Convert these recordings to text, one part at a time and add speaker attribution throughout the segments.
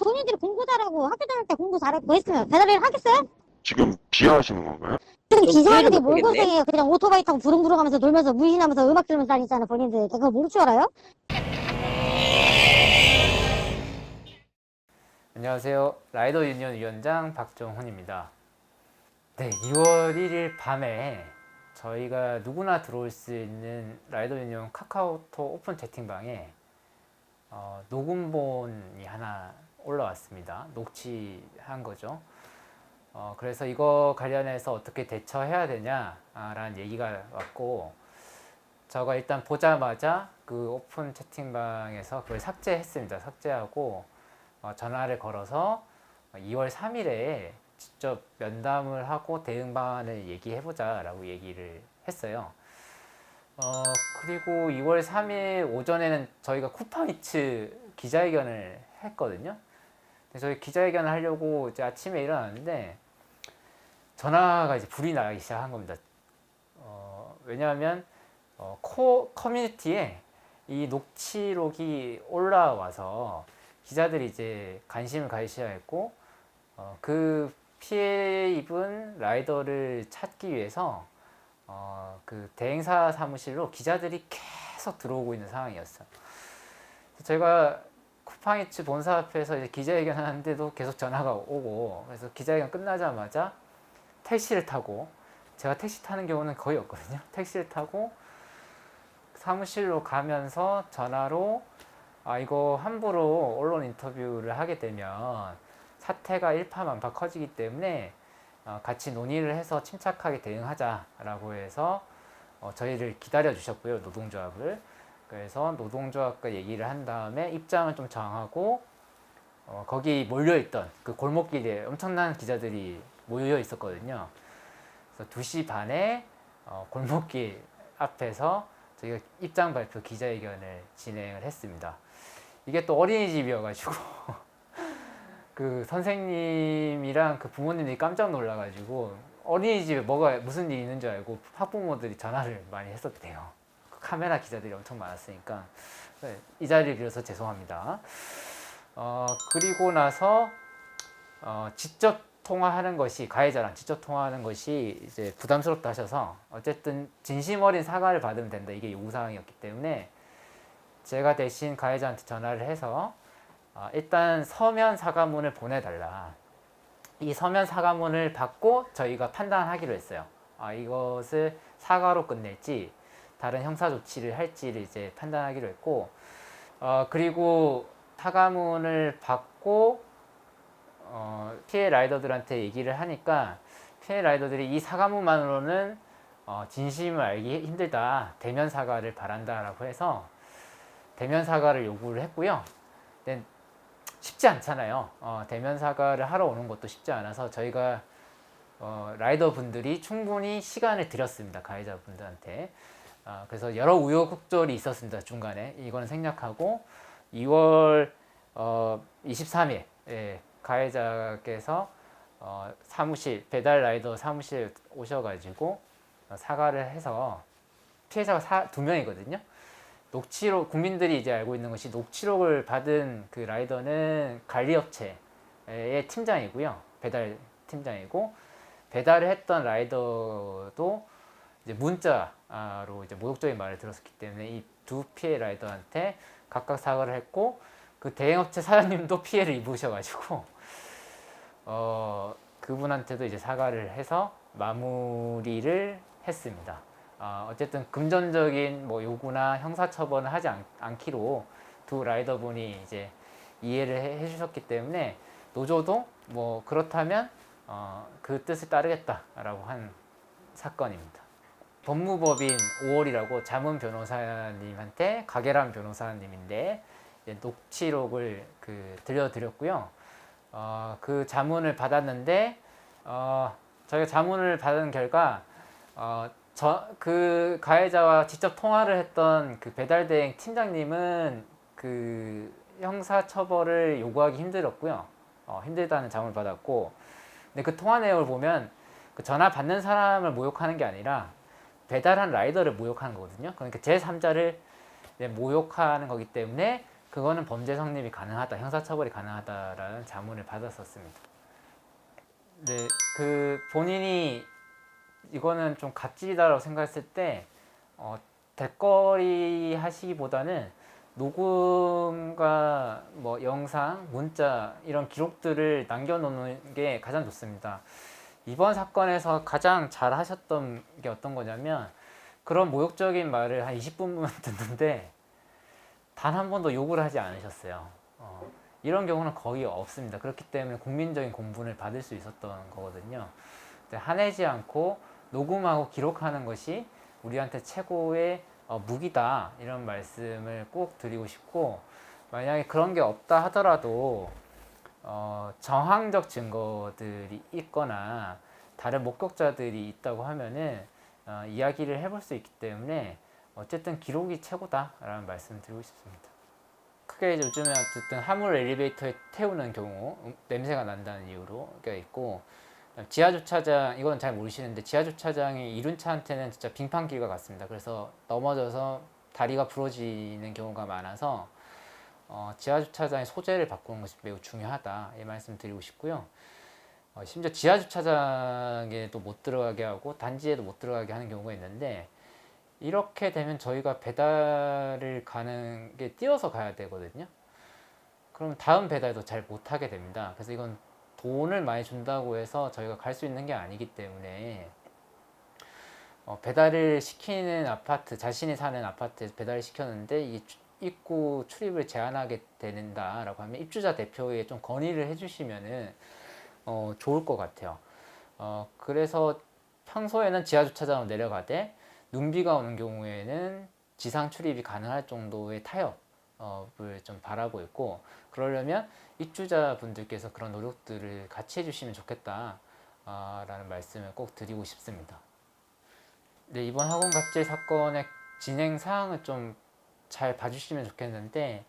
Speaker 1: 본인들이 공부 잘하고 학교 다닐 때 공부 잘하고 했으면 배달일 하겠어요?
Speaker 2: 지금 비하하시는 건가요?
Speaker 1: 지금
Speaker 3: 좀 이해를
Speaker 1: 기사들이 뭘
Speaker 3: 못하겠네.
Speaker 1: 고생해요. 그냥 오토바이 타고 부릉부릉 하면서 놀면서 무신하면서 음악 들으면서 다니잖아요, 본인들. 그거 모를 줄 알아요?
Speaker 4: 안녕하세요. 라이더 유니언 위원장 박정훈입니다. 네, 2월 1일 밤에 저희가 누구나 들어올 수 있는 라이더 유니언 카카오톡 오픈 채팅방에 녹음본이 하나 올라왔습니다. 녹취한 거죠. 그래서 이거 관련해서 어떻게 대처해야 되냐라는 얘기가 왔고, 제가 일단 보자마자 그 오픈 채팅방에서 그걸 삭제했습니다. 삭제하고 전화를 걸어서 2월 3일에 직접 면담을 하고 대응 방안을 얘기해보자 라고 얘기를 했어요. 그리고 2월 3일 오전에는 저희가 쿠팡이츠 기자회견을 했거든요. 저희 기자회견을 하려고 이제 아침에 일어났는데 전화가 이제 불이 나기 시작한 겁니다. 왜냐하면 커뮤니티에 이 녹취록이 올라와서 기자들이 이제 관심을 가지셔야 했고, 그 피해 입은 라이더를 찾기 위해서 그 대행사 사무실로 기자들이 계속 들어오고 있는 상황이었어요. 저희가 쿠팡이츠 본사 앞에서 이제 기자회견 하는데도 계속 전화가 오고, 그래서 기자회견 끝나자마자 택시를 타고, 제가 택시 타는 경우는 거의 없거든요. 택시를 타고 사무실로 가면서 전화로 이거 함부로 언론 인터뷰를 하게 되면 사태가 일파만파 커지기 때문에 같이 논의를 해서 침착하게 대응하자라고 해서 저희를 기다려 주셨고요, 노동조합을. 그래서 노동조합과 얘기를 한 다음에 입장을 좀 정하고, 거기 몰려있던 그 골목길에 엄청난 기자들이 모여 있었거든요. 그래서 2시 반에 골목길 앞에서 저희가 입장 발표 기자회견을 진행을 했습니다. 이게 또 어린이집이어가지고 그 선생님이랑 그 부모님들이 깜짝 놀라가지고 어린이집에 무슨 일이 있는 줄 알고 학부모들이 전화를 많이 했었대요. 카메라 기자들이 엄청 많았으니까. 이 자리를 빌어서 죄송합니다. 그리고 나서 직접 통화하는 것이, 가해자랑 직접 통화하는 것이 이제 부담스럽다 하셔서 어쨌든 진심 어린 사과를 받으면 된다, 이게 요구사항이었기 때문에 제가 대신 가해자한테 전화를 해서 일단 서면 사과문을 보내달라. 이 서면 사과문을 받고 저희가 판단하기로 했어요. 이것을 사과로 끝낼지 다른 형사 조치를 할지를 이제 판단하기로 했고, 그리고 사과문을 받고 피해 라이더들한테 얘기를 하니까 피해 라이더들이 이 사과문만으로는 진심을 알기 힘들다, 대면 사과를 바란다라고 해서 대면 사과를 요구를 했고요. 근데 쉽지 않잖아요. 대면 사과를 하러 오는 것도 쉽지 않아서 저희가 라이더 분들이 충분히 시간을 드렸습니다, 가해자 분들한테. 그래서 여러 우여곡절이 있었습니다, 중간에. 이거는 생략하고 2월 23일 가해자께서 사무실, 배달 라이더 사무실 오셔가지고 사과를 해서, 피해자가 2명이거든요. 녹취록, 국민들이 이제 알고 있는 것이 녹취록을 받은 그 라이더는 관리업체의 팀장이고요. 배달 팀장이고, 배달을 했던 라이더도 이제 문자로 이제 모욕적인 말을 들었기 때문에 이 두 피해 라이더한테 각각 사과를 했고, 그 대행업체 사장님도 피해를 입으셔가지고 그분한테도 이제 사과를 해서 마무리를 했습니다. 어쨌든 금전적인 뭐 요구나 형사처벌은 하지 않기로 두 라이더분이 이제 이해를 해주셨기 때문에 노조도 뭐 그렇다면 그 뜻을 따르겠다라고 한 사건입니다. 법무법인 5월이라고 자문 변호사님한테 가계란 변호사님인데 녹취록을 들려드렸고요. 그 자문을 받았는데 저희가 자문을 받은 결과 그 가해자와 직접 통화를 했던 그 배달대행 팀장님은 그 형사처벌을 요구하기 힘들었고요. 힘들다는 자문을 받았고, 근데 그 통화 내용을 보면 그 전화 받는 사람을 모욕하는 게 아니라 배달한 라이더를 모욕하는 거거든요. 그러니까 제3자를 모욕하는 거기 때문에 그거는 범죄 성립이 가능하다, 형사처벌이 가능하다라는 자문을 받았었습니다. 네, 그 본인이 이거는 좀 갑질이다라고 생각했을 때 대거리 하시기보다는 녹음과 뭐 영상, 문자 이런 기록들을 남겨놓는 게 가장 좋습니다. 이번 사건에서 가장 잘 하셨던 게 어떤 거냐면 그런 모욕적인 말을 한 20분만 듣는데 단 한 번도 욕을 하지 않으셨어요. 이런 경우는 거의 없습니다. 그렇기 때문에 국민적인 공분을 받을 수 있었던 거거든요. 화내지 않고 녹음하고 기록하는 것이 우리한테 최고의 무기다, 이런 말씀을 꼭 드리고 싶고, 만약에 그런 게 없다 하더라도 정황적 증거들이 있거나 다른 목격자들이 있다고 하면은 이야기를 해볼 수 있기 때문에 어쨌든 기록이 최고다라는 말씀을 드리고 싶습니다. 크게 요즘에 어쨌든 화물 엘리베이터에 태우는 경우 냄새가 난다는 이유로 있고, 지하주차장, 이건 잘 모르시는데 지하주차장이 이륜차한테는 진짜 빙판길과 같습니다. 그래서 넘어져서 다리가 부러지는 경우가 많아서 지하주차장의 소재를 바꾸는 것이 매우 중요하다, 이 말씀 드리고 싶고요. 심지어 지하주차장에도 못 들어가게 하고 단지에도 못 들어가게 하는 경우가 있는데, 이렇게 되면 저희가 배달을 가는 게 뛰어서 가야 되거든요. 그럼 다음 배달도 잘 못하게 됩니다. 그래서 이건 돈을 많이 준다고 해서 저희가 갈 수 있는 게 아니기 때문에 배달을 시키는 아파트, 자신이 사는 아파트에서 배달을 시켰는데 이 입구 출입을 제한하게 된다라고 하면 입주자 대표에 좀 건의를 해주시면은 좋을 것 같아요. 그래서 평소에는 지하주차장으로 내려가되 눈비가 오는 경우에는 지상 출입이 가능할 정도의 타협을 좀 바라고 있고, 그러려면 입주자분들께서 그런 노력들을 같이 해주시면 좋겠다 라는 말씀을 꼭 드리고 싶습니다. 네, 이번 학원 갑질 사건의 진행 사항을 좀 잘 봐주시면 좋겠는데,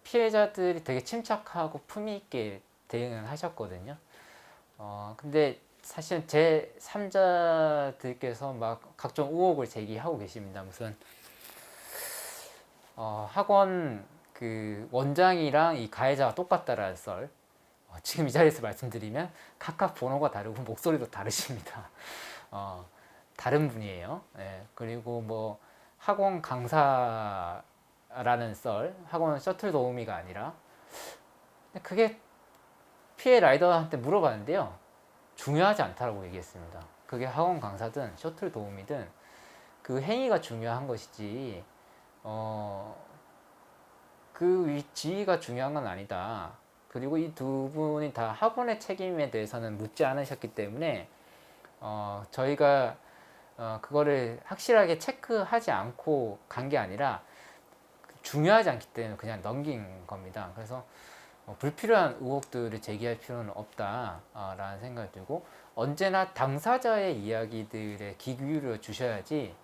Speaker 4: 피해자들이 되게 침착하고 품위 있게 대응을 하셨거든요. 근데 사실 제 3자들께서 막 각종 의혹을 제기하고 계십니다. 무슨 학원 그 원장이랑 이 가해자가 똑같다라는 썰. 지금 이 자리에서 말씀드리면 각각 번호가 다르고 목소리도 다르십니다. 다른 분이에요. 예, 그리고 뭐 학원 강사라는 썰, 학원 셔틀 도우미가 아니라. 그게 피해 라이더한테 물어봤는데요, 중요하지 않다라고 얘기했습니다. 그게 학원 강사든 셔틀 도우미든 그 행위가 중요한 것이지 그 지위가 중요한 건 아니다. 그리고 이 두 분이 다 학원의 책임에 대해서는 묻지 않으셨기 때문에 저희가 그거를 확실하게 체크하지 않고 간 게 아니라 중요하지 않기 때문에 그냥 넘긴 겁니다. 그래서 불필요한 의혹들을 제기할 필요는 없다라는 생각이 들고, 언제나 당사자의 이야기들에 귀 기울여 주셔야지,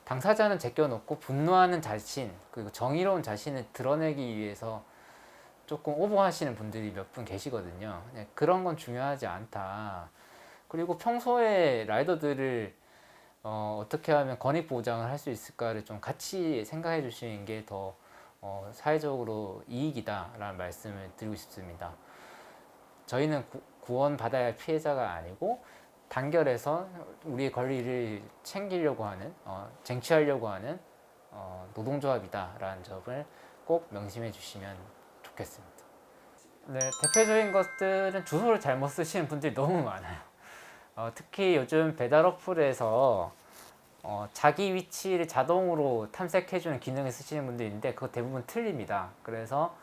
Speaker 4: 당사자는 제껴놓고 분노하는 자신, 그리고 정의로운 자신을 드러내기 위해서 조금 오버하시는 분들이 몇 분 계시거든요. 그런 건 중요하지 않다. 그리고 평소에 라이더들을 어떻게 하면 권익 보장을 할 수 있을까를 좀 같이 생각해 주시는 게 더 사회적으로 이익이다라는 말씀을 드리고 싶습니다. 저희는 구원받아야 할 피해자가 아니고 단결해서 우리의 권리를 챙기려고 하는, 쟁취하려고 하는 노동조합이다라는 점을 꼭 명심해 주시면 좋겠습니다. 네, 대표적인 것들은 주소를 잘못 쓰시는 분들이 너무 많아요. 특히 요즘 배달 어플에서 자기 위치를 자동으로 탐색해주는 기능을 쓰시는 분들이 있는데 그거 대부분 틀립니다. 그래서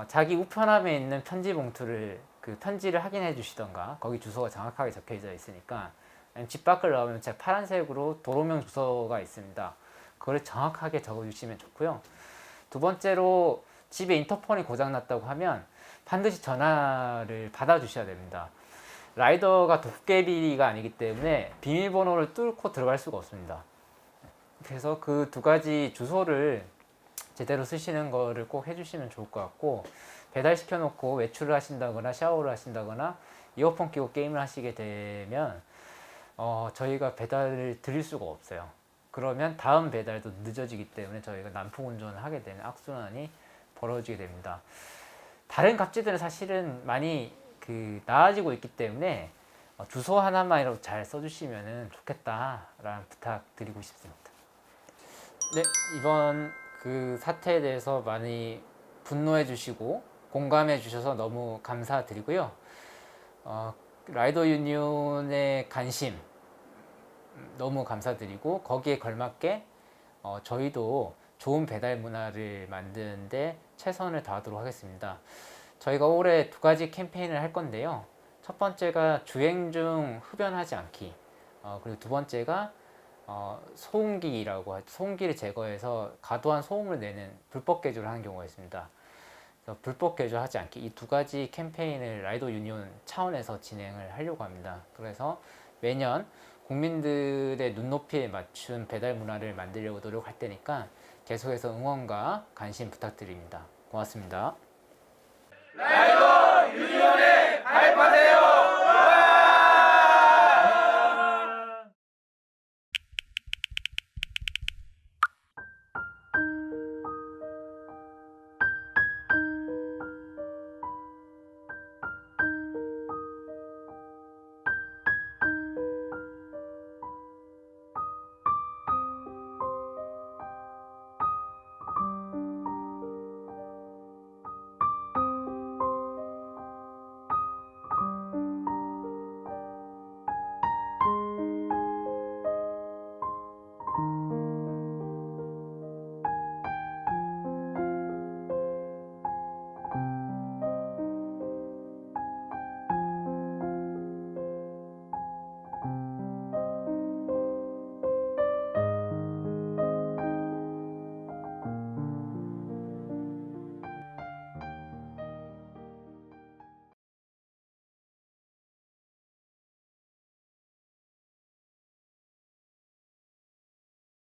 Speaker 4: 자기 우편함에 있는 편지 봉투를 그 편지를 확인해 주시던가, 거기 주소가 정확하게 적혀져 있으니까, 집 밖을 나오면 제 파란색으로 도로명 주소가 있습니다. 그걸 정확하게 적어 주시면 좋고요. 두 번째로 집에 인터폰이 고장났다고 하면 반드시 전화를 받아 주셔야 됩니다. 라이더가 도깨비가 아니기 때문에 비밀번호를 뚫고 들어갈 수가 없습니다. 그래서 그 두 가지 주소를 제대로 쓰시는 거를 꼭 해주시면 좋을 것 같고, 배달시켜 놓고 외출을 하신다거나 샤워를 하신다거나 이어폰 끼고 게임을 하시게 되면 저희가 배달을 드릴 수가 없어요. 그러면 다음 배달도 늦어지기 때문에 저희가 난폭 운전을 하게 되는 악순환이 벌어지게 됩니다. 다른 갑질들은 사실은 많이 나아지고 있기 때문에 주소 하나만이라도 잘 써주시면 좋겠다라는 부탁드리고 싶습니다. 네, 이번 사태에 대해서 많이 분노해 주시고 공감해 주셔서 너무 감사드리고요. 라이더 유니온의 관심 너무 감사드리고 거기에 걸맞게 저희도 좋은 배달 문화를 만드는데 최선을 다하도록 하겠습니다. 저희가 올해 2가지 캠페인을 할 건데요. 첫 번째가 주행 중 흡연하지 않기, 그리고 두 번째가 소음기라고 소음기를 제거해서 과도한 소음을 내는 불법 개조를 하는 경우가 있습니다. 그래서 불법 개조하지 않기, 이 2가지 캠페인을 라이더 유니온 차원에서 진행을 하려고 합니다. 그래서 매년 국민들의 눈높이에 맞춘 배달 문화를 만들려고 노력할 테니까 계속해서 응원과 관심 부탁드립니다. 고맙습니다.